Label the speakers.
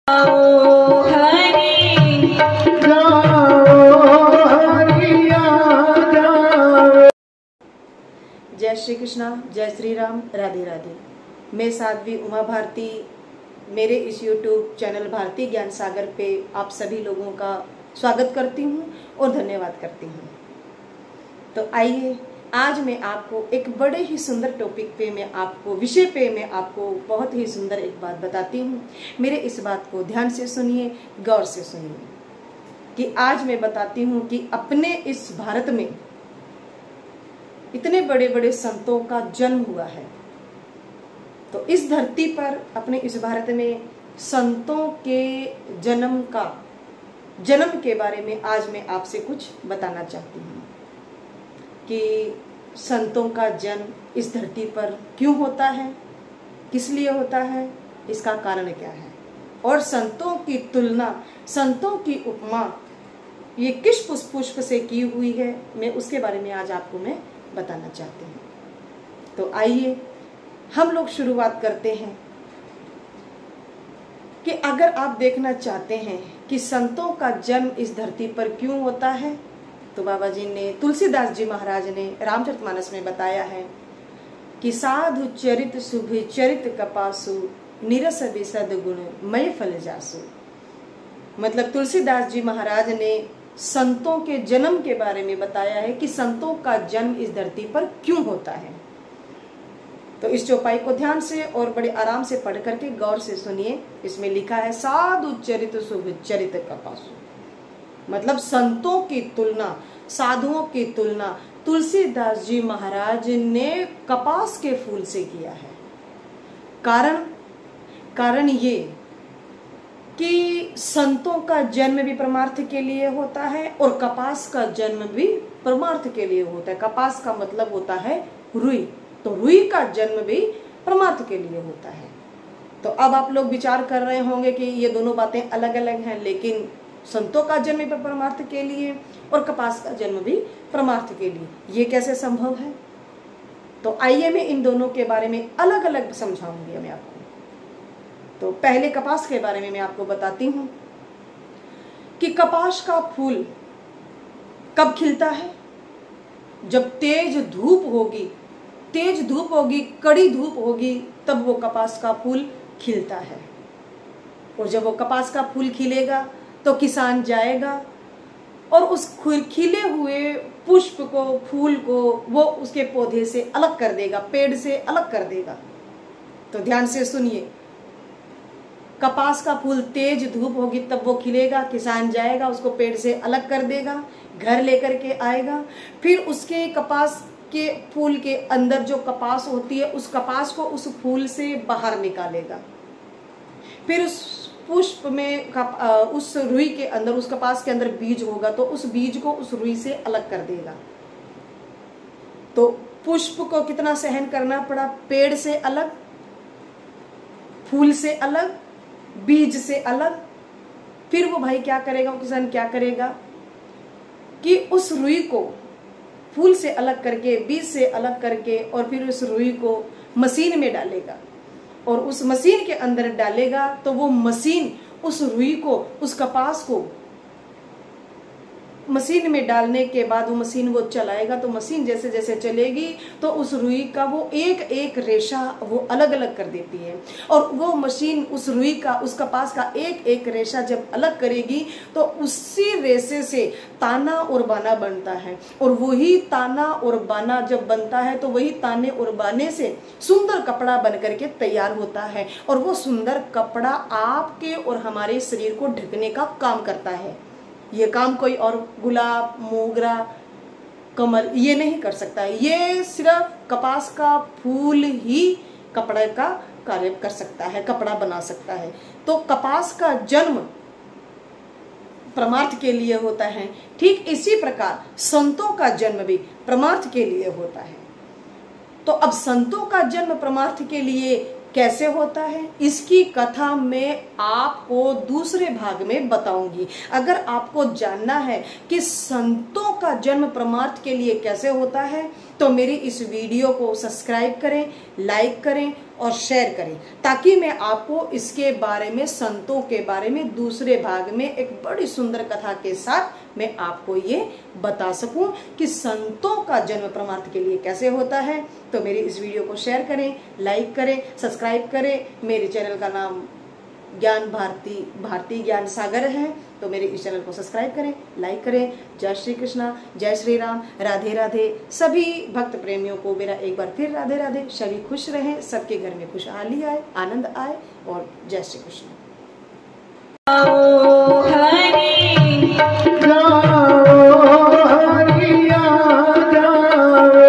Speaker 1: जय श्री कृष्णा, जय श्री राम, राधे राधे। मैं साध्वी उमा भारती मेरे इस YouTube चैनल भारती ज्ञान सागर पे आप सभी लोगों का स्वागत करती हूँ और धन्यवाद करती हूँ। तो आइए आज मैं आपको एक बड़े ही सुंदर टॉपिक पे विषय पे मैं आपको बहुत ही सुंदर एक बात बताती हूँ। मेरे इस बात को ध्यान से सुनिए, गौर से सुनिए कि आज मैं बताती हूँ कि अपने इस भारत में इतने बड़े बड़े संतों का जन्म हुआ है। तो इस धरती पर अपने इस भारत में संतों के जन्म के बारे में आज मैं आपसे कुछ बताना चाहती हूँ कि संतों का जन्म इस धरती पर क्यों होता है, किस लिए होता है, इसका कारण क्या है, और संतों की तुलना, संतों की उपमा ये किस पुष्प से की हुई है, मैं उसके बारे में आज आपको मैं बताना चाहती हूँ। तो आइए हम लोग शुरुआत करते हैं कि अगर आप देखना चाहते हैं कि संतों का जन्म इस धरती पर क्यों होता है, तो बाबा जी ने, तुलसीदास जी महाराज ने रामचरितमानस में बताया है कि साधु चरित शुभ चरित कपासु निरस विसद गुण मय फल जासु। मतलब तुलसीदास जी महाराज ने संतों के जन्म के बारे में बताया है कि संतों का जन्म इस धरती पर क्यों होता है। तो इस चौपाई को ध्यान से और बड़े आराम से पढ़ करके गौर से सुनिए। इसमें लिखा है साधु चरित शुभ चरित कपासु, मतलब संतों की तुलना, साधुओं की तुलना तुलसीदास जी महाराज ने कपास के फूल से किया है। कारण ये कि संतों का जन्म भी परमार्थ के लिए होता है और कपास का जन्म भी परमार्थ के लिए होता है। कपास का मतलब होता है रुई, तो रुई का जन्म भी परमार्थ के लिए होता है। तो अब आप लोग विचार कर रहे होंगे कि ये दोनों बातें अलग अलग हैं, लेकिन संतों का जन्म भी परमार्थ के लिए और कपास का जन्म भी परमार्थ के लिए, ये कैसे संभव है? तो आइए मैं इन दोनों के बारे में अलग अलग समझाऊंगी मैं आपको। तो पहले कपास के बारे में मैं आपको बताती हूँ कि कपास का फूल कब खिलता है? जब तेज धूप होगी, कड़ी धूप होगी, तब वो कपास का फूल खिलता है। और जब वो कपास का फूल खिलेगा तो किसान जाएगा और उस खिले हुए पुष्प को, फूल को वो उसके पौधे से अलग कर देगा, पेड़ से अलग कर देगा। तो ध्यान से सुनिए, कपास का फूल तेज धूप होगी तब वो खिलेगा, किसान जाएगा उसको पेड़ से अलग कर देगा, घर लेकर के आएगा, फिर उसके कपास के फूल के अंदर जो कपास होती है उस कपास को उस फूल से बाहर निकालेगा, फिर उस पुष्प में उस रुई के अंदर, उस कपास के अंदर बीज होगा तो उस बीज को उस रुई से अलग कर देगा। तो पुष्प को कितना सहन करना पड़ा, पेड़ से अलग, फूल से अलग, बीज से अलग। फिर वो भाई क्या करेगा, वो किसान क्या करेगा कि उस रुई को फूल से अलग करके, बीज से अलग करके और फिर उस रुई को मशीन में डालेगा और उस मशीन के अंदर डालेगा तो वो मशीन उस रुई को, उस कपास को मशीन में डालने के बाद वो मशीन वो चलाएगा। तो मशीन जैसे जैसे चलेगी तो उस रुई का वो एक एक रेशा वो अलग अलग कर देती है और वो मशीन उस रुई का, उस कपास का एक एक रेशा जब अलग करेगी तो उसी रेशे से ताना और बाना बनता है। और वही ताना और बाना जब बनता है तो वही ताने और बाने से सुंदर कपड़ा बन करके तैयार होता है और वो सुंदर कपड़ा आपके और हमारे शरीर को ढकने का काम करता है। ये काम कोई और गुलाब, मोगरा, कमल ये नहीं कर सकता है। ये सिर्फ कपास का फूल ही कपड़े का कार्य कर सकता है, कपड़ा बना सकता है। तो कपास का जन्म परमार्थ के लिए होता है। ठीक इसी प्रकार संतों का जन्म भी परमार्थ के लिए होता है। तो अब संतों का जन्म परमार्थ के लिए कैसे होता है, इसकी कथा मैं आपको दूसरे भाग में बताऊंगी। अगर आपको जानना है कि संतों का जन्म परमार्थ के लिए कैसे होता है तो मेरी इस वीडियो को सब्सक्राइब करें, लाइक करें और शेयर करें, ताकि मैं आपको इसके बारे में, संतों के बारे में दूसरे भाग में एक बड़ी सुंदर कथा के साथ मैं आपको ये बता सकूं कि संतों का जन्म परमार्थ के लिए कैसे होता है। तो मेरी इस वीडियो को शेयर करें, लाइक करें, सब्सक्राइब करें। मेरे चैनल का नाम ज्ञान भारती ज्ञान सागर है, तो मेरे इस चैनल को सब्सक्राइब करें, लाइक करें। जय श्री कृष्णा, जय श्री राम, राधे राधे। सभी भक्त प्रेमियों को मेरा एक बार फिर राधे राधे। सभी खुश रहें, सबके घर में खुशहाली आए, आनंद आए, और जय श्री कृष्ण।